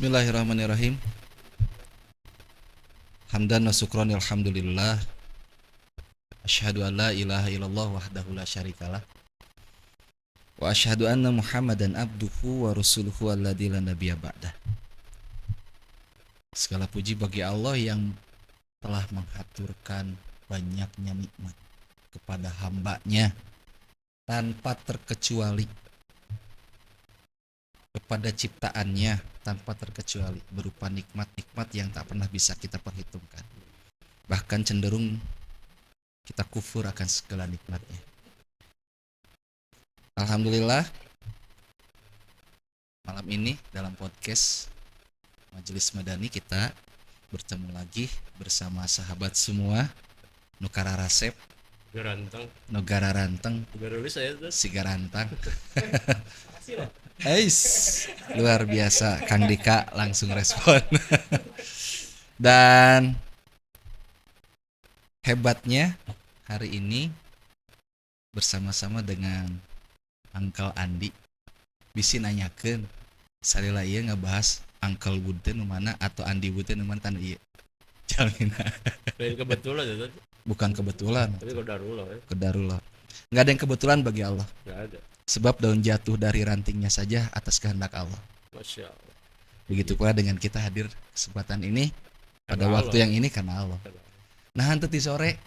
Bismillahirrahmanirrahim. Hamdan wa syukran alhamdulillah. Asyhadu an la ilaha illallah wahdahu la syarikalah. Wa asyhadu anna Muhammadan abduhu wa rasuluhu alladzi la nabiyya ba'dah. Segala puji bagi Allah yang telah menghaturkan banyaknya nikmat kepada hamba-Nya tanpa terkecuali, kepada ciptaannya tanpa terkecuali, berupa nikmat-nikmat yang tak pernah bisa kita perhitungkan. Bahkan cenderung kita kufur akan segala nikmatnya. Alhamdulillah, malam ini dalam podcast Majelis Madani kita bertemu lagi bersama sahabat semua Nukara Rasep Garantang. Nogara Ranteng Garulis saya tuh. Siga Rantang. Eis, luar biasa, Kang Dika langsung respon. Dan hebatnya hari ini bersama-sama dengan Uncle Andi bisi nanyakeun salila ieu ngabahas Uncle Wood teh nu mana atau Andi Wood teh nu mana tan ieu. Jalmina. Lain kebetulan ya tuh. Bukan kebetulan, Tapi qadarullah ya. qadarullah. Enggak ada yang kebetulan bagi Allah. Enggak ada. Sebab daun jatuh dari rantingnya saja atas kehendak Allah. Masya Allah. Begitu pula dengan kita hadir kesempatan ini pada Karena waktu Allah. yang ini karena Allah. Nah henteu ti sore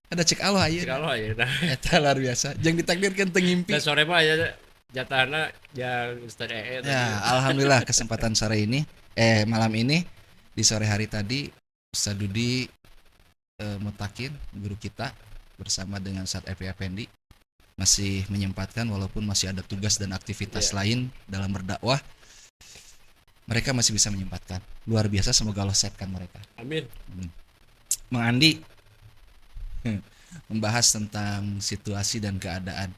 ada cek Allah ayeuna. Kalau ya nah. Eta luar biasa. Jeung ditakdirkeun teu ngimpi. Dan sore mah ya jatahna yang Ustaz EE tadi. Ya, alhamdulillah kesempatan sore ini malam ini di sore hari tadi Ustaz Dudi Mutakin guru kita bersama dengan Ustaz Evi Effendi masih menyempatkan walaupun masih ada tugas dan aktivitas lain dalam berdakwah, mereka masih bisa menyempatkan. Luar biasa, semoga Allah sehatkan mereka. Amin. Mang Andi membahas tentang situasi dan keadaan.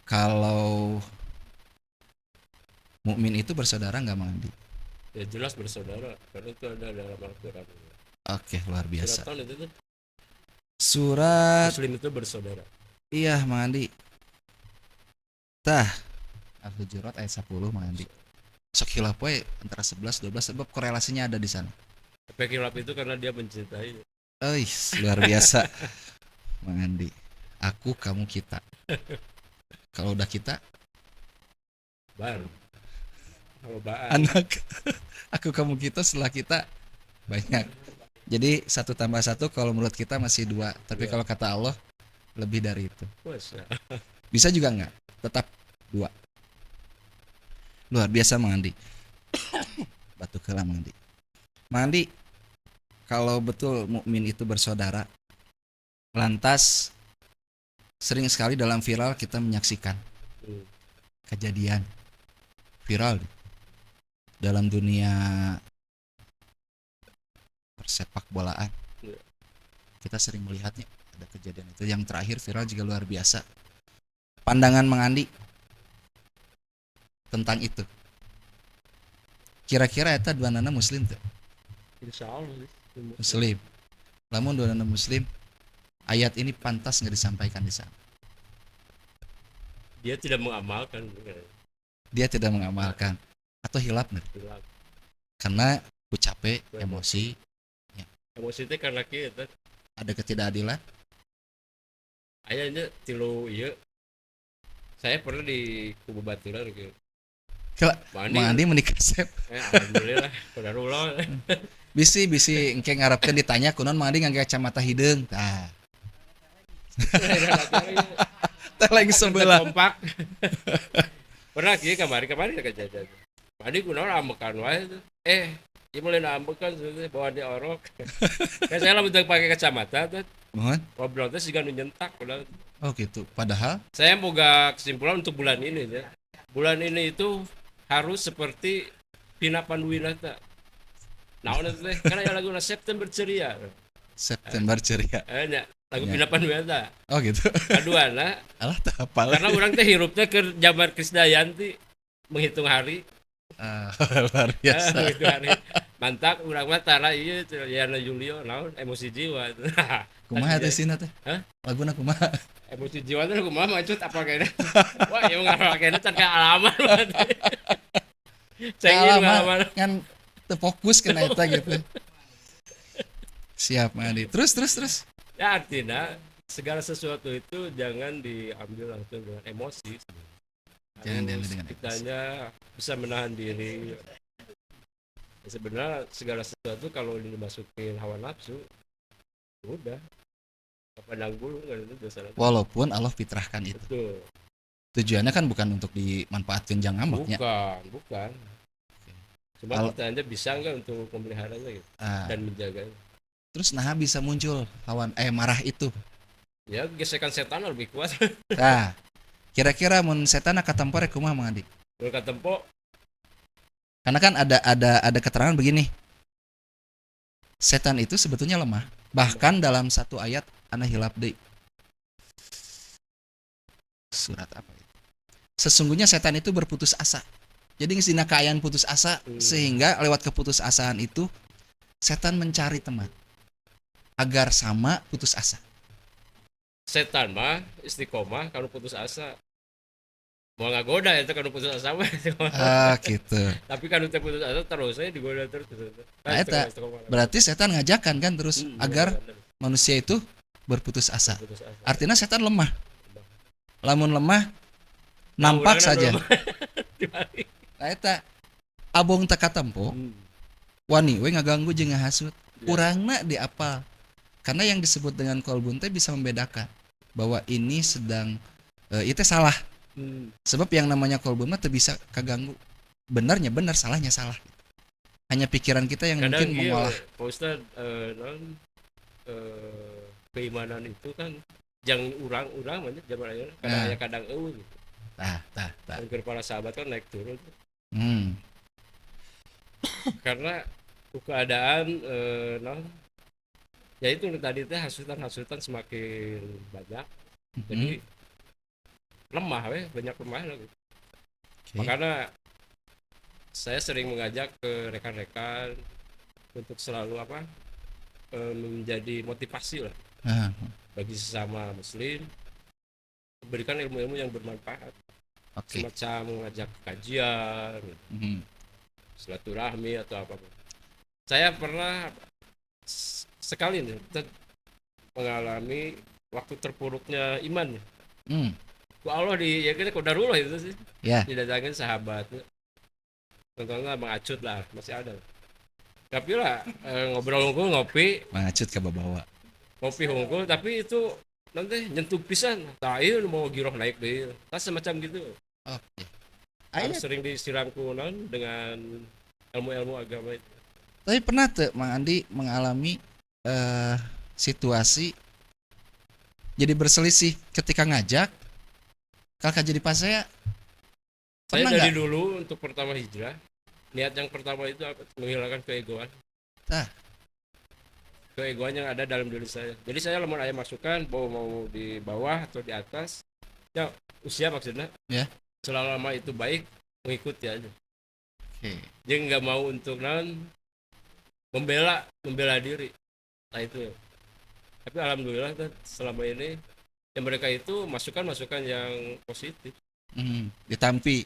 Kalau mukmin itu bersaudara nggak, Mang Andi? Ya jelas bersaudara karena itu ada dalam Al-Qur'an. Oke, luar biasa. Surat tahun itu tuh. Surat, Muslim itu bersaudara. iya Mang Andi. Tah, Al-Hujurat ayat 10 Mang Andi. Sok hilaf we antara 11 12 sebab korelasinya ada di sana. Efek hilaf itu karena dia mencintai. Luar biasa. Mang Andi. Aku, kamu, kita. Kalau udah kita, Baru. Baan. anak. Aku, kamu, kita, setelah kita banyak. Jadi 1 tambah 1 kalau menurut kita masih 2. Tapi Dua. kalau kata Allah lebih dari itu. Masya. Bisa juga enggak? Tetap 2. Luar biasa Mang Andi. Batuk heula Mang Andi. Mang Andi, kalau betul mukmin itu bersaudara, lantas sering sekali dalam viral kita menyaksikan kejadian viral dalam dunia persepak bolaan. Iya. Kita sering melihatnya ada kejadian itu. Yang terakhir viral juga luar biasa. Pandangan Mang Andi tentang itu. Kira-kira eta duanana muslim tuh? Insya Allah. Muslim. Lamun duanana muslim, ayat ini pantas nggak disampaikan di sana. Dia tidak mengamalkan. Dia tidak mengamalkan atau hilaf nih. Hilaf. Karena ku capek, emosi, Emosi itu karena kita ada ketidakadilan. ayahnya tilu iya. Saya pernah di kubu baturan gitu. Kalau Mandi. Mang Andi menikah sep. Alhamdulillah, qadarullah. Bisi engke ngarepkeun ditanya kunaon Mang Andi ngangge kacamata hideung. Tah, teh lagi sebelah. Kompak. Pernah kieu kamari kejadian. Mandi kunaon ambekan wae tuh. Ieu mulai ambekan sebenarnya bawa di orok. Kan saya lamun teu pakai kacamata tuh. Mohon. Ngobrol teh siga nu nyentak udah. Oh gitu. Padahal Saya boga kesimpulan untuk bulan ini ya. Bulan ini itu harus seperti Vina Panduwinata. Naon itu teh? Karena yang lagu September Ceria. September ceria. Nya lagu Ya. Vina Panduwinata. Oh gitu. Kaduana Alah teu hafal. karena orang teh hirupnya ke zaman Krisdayanti menghitung hari. Luar biasa. Menghitung hari. Mantap urang mah tara ieu Yana Julio naon emosi jiwa. Kumaha teh sina teh? Hah? Laguna kumaha? Emosi jiwa teh kumaha macut apa kayaknya. Wah, ieu ngarokena can ka alaman. Cengin lama mana. kan terfokus kena eta gitu. Siap Mang Andi. Terus. Ya artinya segala sesuatu itu jangan diambil langsung dengan emosi. Jangan diambil Harus dengan emosi. kitanya bisa menahan diri. Sebenarnya segala sesuatu kalau dimasukin hawa nafsu, udah pandang bulu kan itu dasarnya. Walaupun Allah fitrahkan itu. Betul. Tujuannya kan bukan untuk dimanfaatkan jang ngambeknya. Bukan. Cuma Al- kita aja bisa nggak untuk memeliharanya gitu dan menjaganya. Terus nah bisa muncul marah itu. Ya gesekan setan lebih kuat. Nah, kira-kira mun setan katampo rek kumaha Mang Andi? Kalau tempo Karena kan ada keterangan begini. Setan itu sebetulnya lemah. Bahkan dalam satu ayat ana hilap deui. Surat apa itu? Sesungguhnya setan itu berputus asa. Jadi ngesina kaayaan putus asa sehingga lewat keputusasaan itu setan mencari teman agar sama putus asa. setan mah istiqomah kalau putus asa. Mau nggak goda itu kalau putus asa mah. Gitu. Tapi kan udah putus asa terus saya digoda terus. Nah, eta berarti setan ngajakan kan terus agar manusia itu berputus asa. Artinya setan lemah. Lamun lemah nampak saja. Nah, eta abong teka tempo wani we ngaganggu jeung ngahasut. Urangna diapal. Karena yang disebut dengan kolbun teh bisa membedakan bahwa ini sedang itu salah. Sebab yang namanya kolbun mah teu bisa kaganggu. Benarnya benar, salahnya salah. Hanya pikiran kita yang kadang mungkin mengolah. Pak Ustad keimanan itu kan yang urang banyak zaman ayeuna kadang eueuh gitu. Tah. Mungkin para sahabat kan naik turun. Karena keadaan ya itu tadi teh hasutan semakin banyak. Jadi lemah banyak lemah gitu. Makanya saya sering mengajak ke rekan-rekan untuk selalu menjadi motivasi lah bagi sesama muslim, berikan ilmu-ilmu yang bermanfaat. Semacam mengajak kajian, silaturahmi atau apapun. Saya pernah sekali nih mengalami waktu terpuruknya iman. Ku Allah ya kita qadarullah itu sih. Didatangin sahabat. Contohnya Mang Acut lah, masih ada. Tapi lah ngobrol unggul ngopi. Mang Acut ke bawa. Ngopi unggul tapi itu nanti nyentuh pisan. Tah ieu mau giroh naik deui. Tah semacam gitu. Harus sering disiram kunon dengan ilmu-ilmu agama itu. Tapi pernah tuh Mang Andi mengalami situasi jadi berselisih ketika ngajak kakak jadi pas saya dari dulu untuk pertama hijrah niat yang pertama itu apa? Menghilangkan keegoan. Keegoan yang ada dalam diri saya. Jadi saya lemon ayam masukan mau di bawah atau di atas ya usia maksudnya selama itu baik mengikuti aja. Dia nggak mau untuk membela diri. Nah itu. Tapi alhamdulillah selama ini yang mereka itu masukan yang positif. Ditampi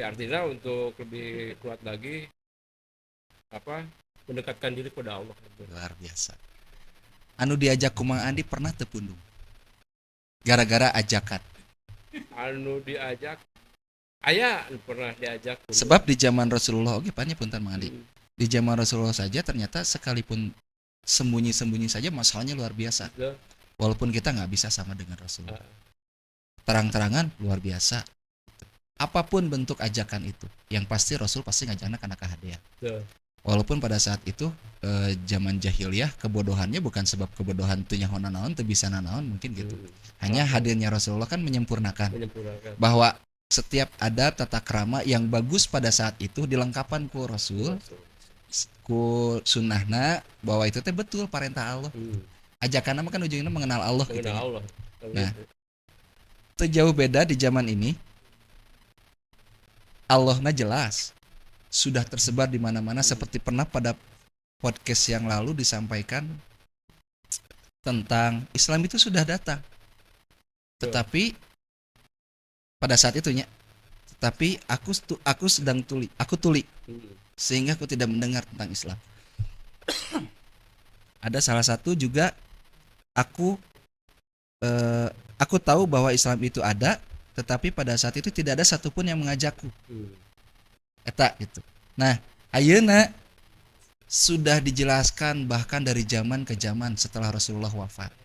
artinya untuk lebih kuat lagi mendekatkan diri kepada Allah. Luar biasa. Anu diajak ku Mang Andi pernah tepundung gara-gara ajakan. Anu diajak aya pernah diajak pundung. Sebab di zaman Rasulullah oke pannya punten Mang Andi. Di zaman Rasulullah saja ternyata sekalipun sembunyi-sembunyi saja masalahnya luar biasa. Walaupun kita nggak bisa sama dengan Rasulullah. Terang-terangan luar biasa. Apapun bentuk ajakan itu, yang pasti Rasul pasti ngajakna kana kahadian. Walaupun pada saat itu zaman jahiliyah kebodohannya bukan sebab kebodohan teu nyaho naon teu bisa naon mungkin gitu. Hanya hadirnya Rasulullah kan menyempurnakan. Bahwa setiap ada tata krama yang bagus pada saat itu dilengkapan ku Rasul, ku sunnahna bahwa itu teh betul perintah Allah. Ajakan nama kan ujungnya mengenal Allah gitu. Nah, itu jauh beda di zaman ini. Allahnya jelas sudah tersebar di mana-mana seperti pernah pada podcast yang lalu disampaikan tentang Islam itu sudah datang. Tetapi pada saat itunya tapi aku sedang tuli sehingga aku tidak mendengar tentang Islam. Ada salah satu juga aku tahu bahwa Islam itu ada, tetapi pada saat itu tidak ada satupun yang mengajakku. Eta gitu. Nah, ayeuna sudah dijelaskan bahkan dari zaman ke zaman setelah Rasulullah wafat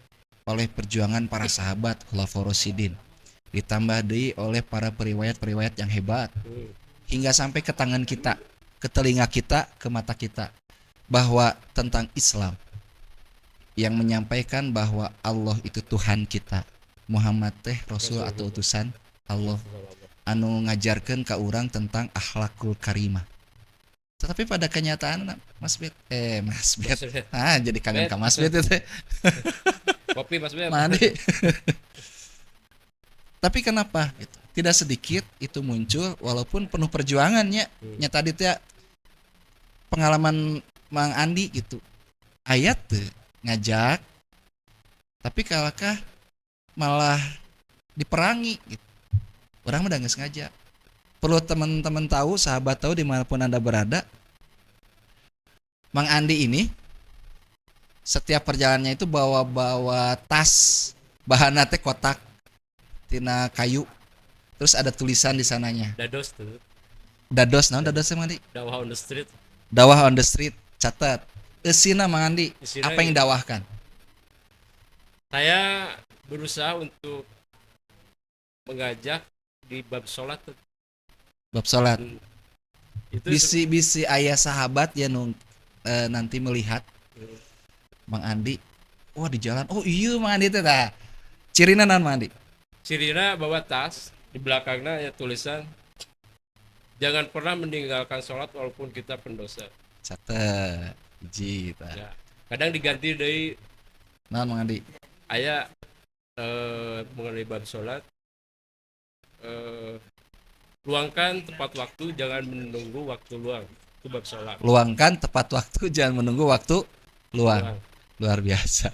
oleh perjuangan para sahabat Khulafaur Rasyidin, ditambah deui oleh para periwayat-periwayat yang hebat, hingga sampai ke tangan kita, ke telinga kita, ke mata kita, bahwa tentang Islam yang menyampaikan bahwa Allah itu Tuhan kita, Muhammad teh Rasul atau utusan Allah, anu ngajarkeun ka urang tentang akhlakul karimah. Tetapi pada kenyataan Mas Bet, jadi kangen ka Mas Bet itu. Kopi Mas Bet. Mandi. Tapi kenapa gitu? Tidak sedikit itu muncul walaupun penuh perjuangannya. Nya tadi teh pengalaman Mang Andi gitu. Ayat tuh ngajak, tapi kalahkah malah diperangi gitu. Orang udah nggak sengaja. Perlu teman-teman tahu, sahabat tahu dimanapun Anda berada, Mang Andi ini setiap perjalanannya itu bawa tas, bahannya teh kotak tina kayu, terus ada tulisan di sananya. Dados tuh. Dados, naon dados Mang Andi? Dawah on the street. Dawah on the street, catat. Eusina Mang Andi, Isina apa yang dawahkan? Saya berusaha untuk mengajak di bab sholat. Bab sholat. Itu Bisi ayah sahabat ya nanti melihat Mang Andi, wah di jalan, oh iya Mang Andi teh tah. Cirina naon Mang Andi? Cirina bawa tas, di belakangnya ya tulisan, jangan pernah meninggalkan sholat walaupun kita pendosa. Catet, hiji tah. Ya. Kadang diganti dari Naon Mang Andi? aya mengenai bab sholat, luangkan tepat waktu, jangan menunggu waktu luang. Itu bab sholat. Luangkan tepat waktu, jangan menunggu waktu luang. Luar biasa.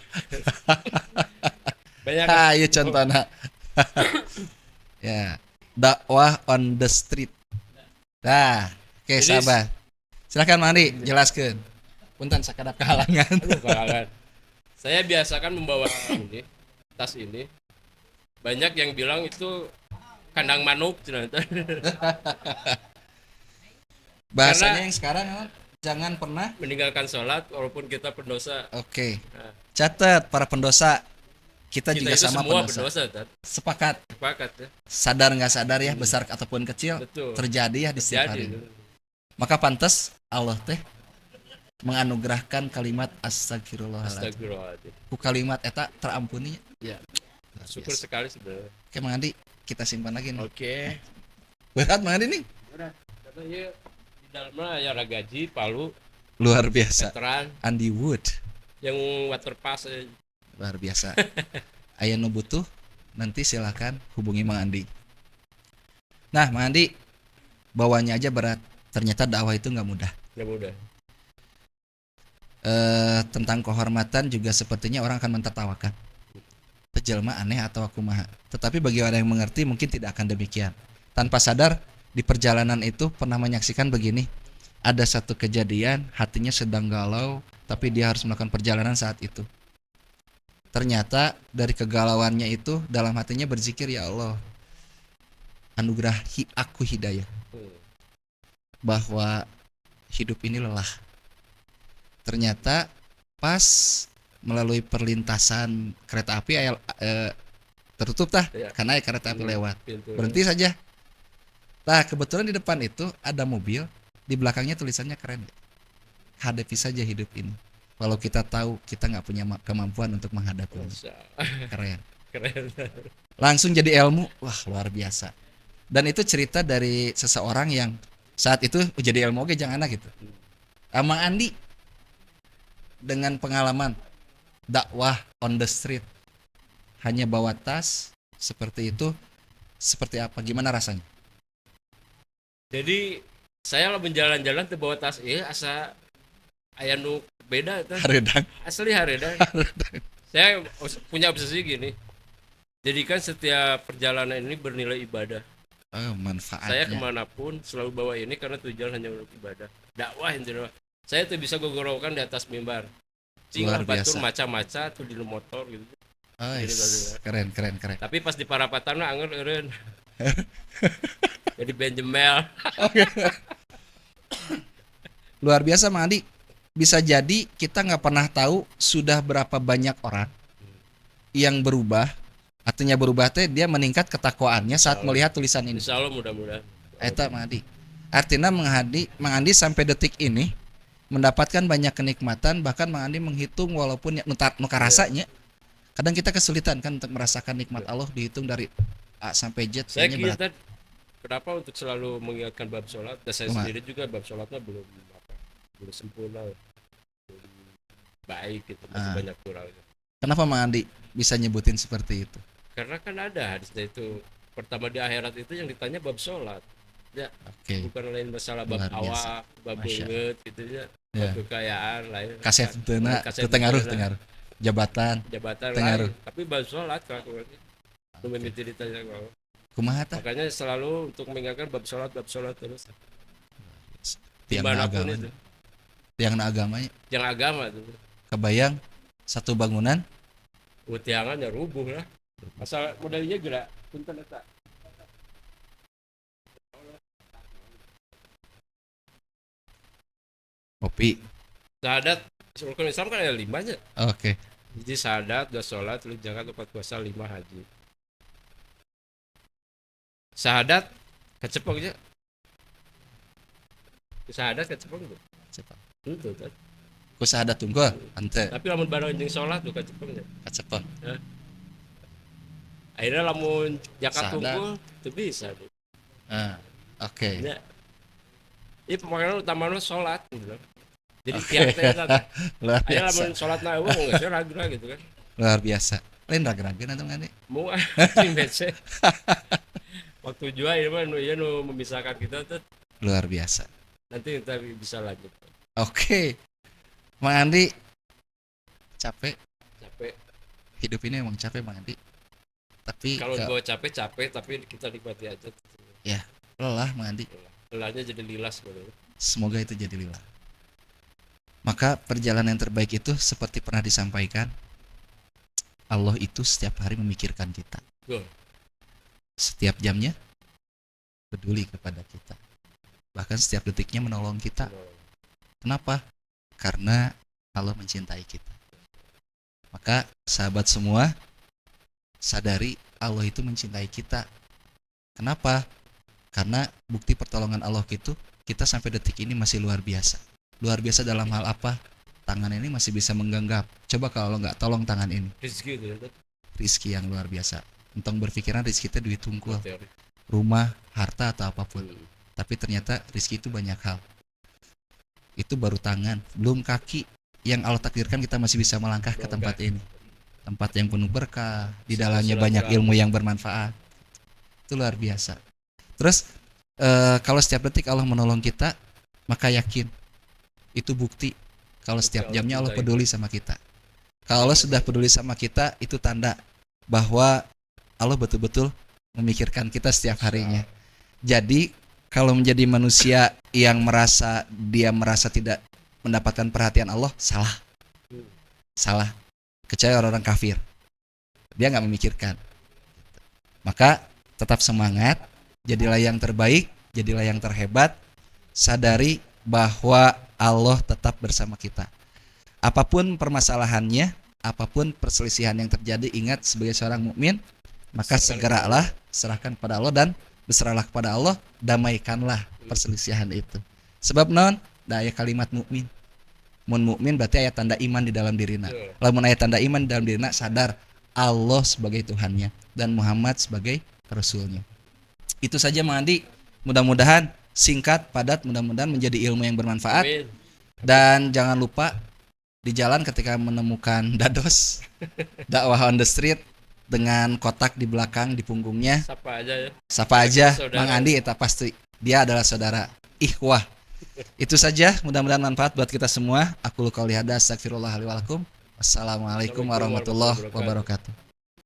Banyak. Ayo contohnya. Ya, dakwah on the street. Nah, oke sahabat. Silakan Mang Andi, jelaskan. Punten sakadap kehalangan. Kehalangan. Saya biasakan membawa ini, tas ini. Banyak yang bilang itu kandang manuk ternyata. Bahasanya yang sekarang jangan pernah meninggalkan sholat walaupun kita pendosa. Oke. Catat para pendosa. Kita juga itu sama semua pendosa. Sepakat ya. Sadar nggak sadar ya, besar ataupun kecil. Betul. Terjadi ya di setiap hari. Maka pantas Allah teh menganugerahkan kalimat astagfirullahaladzim. Ku kalimat eta terampuni. Ya. Syukur sekali sebenarnya. Oke Mang Andi, kita simpan lagi nih. Oke. Berat Mang Andi nih. Berat. Karena ya di dalamnya ya Ragaji, Palu. Luar biasa. Veteran. Andy Wood. Yang waterpass. Luar biasa. Aya nu butuh, nanti silakan hubungi Mang Andi. Nah Mang Andi, bawanya aja berat. Ternyata dakwah itu nggak mudah. Nggak mudah. Tentang kehormatan juga sepertinya orang akan mentertawakan. Pejelma aneh atau aku maha. Tetapi bagi orang yang mengerti mungkin tidak akan demikian. Tanpa sadar di perjalanan itu pernah menyaksikan begini. Ada satu kejadian, hatinya sedang galau, tapi dia harus melakukan perjalanan saat itu. Ternyata dari kegalauannya itu dalam hatinya berzikir, ya Allah, anugerahi aku hidayah. Bahwa hidup ini lelah. Ternyata pas melalui perlintasan kereta api tertutup tah ya. Karena kereta api lewat. Berhenti saja. Nah kebetulan di depan itu ada mobil, di belakangnya tulisannya keren. Hadapi saja hidup ini. Walau kita tahu kita nggak punya kemampuan untuk menghadapinya. Keren. Langsung jadi ilmu, wah luar biasa. Dan itu cerita dari seseorang yang saat itu jadi ilmu, oke jangan gitu. Mang Andi dengan pengalaman dakwah on the street, hanya bawa tas seperti itu, seperti apa? Gimana rasanya? Jadi saya lah berjalan-jalan tuh bawa tas asa aya nu beda kan. Haredang. Asli haredang. Saya punya obsesi gini. Jadikan setiap perjalanan ini bernilai ibadah. Oh, Saya manfaatnya. kemanapun selalu bawa ini karena tujuan hanya untuk ibadah. Dakwah intinya. Saya tuh bisa gogorokan di atas mimbar. Luar Tinggal batur biasa. maca-maca tuh di motor gitu. Oh, Jadi keren keren keren. tapi pas di parapatan mah anger eureun. Jadi Benjemel. Luar biasa Mang Andi. Bisa jadi kita nggak pernah tahu sudah berapa banyak orang yang berubah. Artinya berubah teh dia meningkat ketakwaannya saat melihat tulisan ini. Insya Allah mudah-mudahan. Eta Mang Andi. Artinya Mang Andi sampai detik ini mendapatkan banyak kenikmatan, bahkan Mang Andi menghitung walaupun nuka rasanya. Kadang kita kesulitan kan untuk merasakan nikmat Allah dihitung dari A sampai Z. Saya kira kenapa untuk selalu mengingatkan bab sholat, dan saya sendiri juga bab sholatnya belum sempurna, belum baik gitu, masih banyak kurangnya. Kenapa Mang Andi bisa nyebutin seperti itu? Karena kan ada hadisnya itu, pertama di akhirat itu yang ditanya bab sholat ya, bukan lain masalah bab awak, bab banget gitu ya, bab kekayaan lain, kaset tengaruh jabatan lain, tapi bab sholat kalau itu ditanya kalau kumaha tah? Makanya selalu untuk mengingatkan bab sholat terus. Dimanapun itu. Tiang agamanya. Yang agama tuh. Kebayang satu bangunan. Tiangannya rubuh lah. Asal modalnya gerak. Punten eta. Kopi. Syahadat rukun Islam kan ada 5 nya. Oke. Jadi syahadat, 2 sholat, 3 zakat, 4 puasa, 5 haji. Syahadat kecepok aja. Syahadat kecepok tuh. Cepat. Itu kan. Ku syahadat tunggul ante. Tapi lamun bareng jeung salat tuh kecepoknya. Kecepok. Ya. Akhirnya lamun zakat tunggul itu bisa tuh. Oke. Ya. Ini pemakangan utamanya salat gitu. Jadi tiap-tiap akhirnya lamun salatna eueuh geus ragra gitu kan. Luar biasa. Lain raga-raga nanti ngane. Mau anjing bece. Waktu jua ini mah nu memisahkan kita tuh luar biasa. Nanti kita bisa lanjut. Oke. Mang Andi capek. Hidup ini emang capek Mang Andi. Tapi kalau dibawa capek tapi kita nikmati aja. Ya, lelah Mang Andi. Lelahnya jadi lilas gitu. Semoga itu jadi lillah. Maka perjalanan yang terbaik itu seperti pernah disampaikan, Allah itu setiap hari memikirkan kita. Setiap jamnya peduli kepada kita. Bahkan setiap detiknya menolong kita. Kenapa? Karena Allah mencintai kita. Maka sahabat semua, sadari Allah itu mencintai kita. Kenapa? Karena bukti pertolongan Allah itu kita sampai detik ini masih luar biasa. Luar biasa dalam hal apa? Tangan ini masih bisa menggenggam. Coba kalau nggak tolong tangan ini. Rizki yang luar biasa. Entong berpikiran rizki itu duit tungkul, rumah, harta atau apapun. Tapi ternyata rizki itu banyak hal. Itu baru tangan, belum kaki yang Allah takdirkan kita masih bisa melangkah ke tempat ini. Tempat yang penuh berkah, di dalamnya banyak ilmu yang bermanfaat. Itu luar biasa. Terus kalau setiap detik Allah menolong kita, maka yakin itu bukti kalau setiap jamnya Allah peduli sama kita. Kalau Allah sudah peduli sama kita, itu tanda bahwa Allah betul-betul memikirkan kita setiap harinya. Jadi kalau menjadi manusia yang merasa tidak mendapatkan perhatian Allah, salah. Kecuali orang-orang kafir, dia nggak memikirkan. Maka tetap semangat, jadilah yang terbaik, jadilah yang terhebat. Sadari bahwa Allah tetap bersama kita. Apapun permasalahannya, apapun perselisihan yang terjadi, ingat sebagai seorang mukmin, maka segeralah serahkan kepada Allah dan berserahlah kepada Allah, damaikanlah perselisihan itu. Sebab non, da aya kalimat mukmin. Mun mukmin berarti aya tanda iman di dalam dirina. Lamun aya tanda iman di dalam dirina, sadar Allah sebagai Tuhannya dan Muhammad sebagai Rasulnya. Itu saja Mang Andi. Mudah-mudahan singkat, padat, mudah-mudahan menjadi ilmu yang bermanfaat. Amin. Dan jangan lupa di jalan ketika menemukan dados dakwah on the street dengan kotak di belakang di punggungnya, sapa aja Mang Andi, itu pasti dia adalah saudara ikhwah. Itu saja, mudah-mudahan manfaat buat kita semua. Aku qouli hadza, astagfirullah li wa lakum. Wassalamualaikum warahmatullahi wabarakatuh.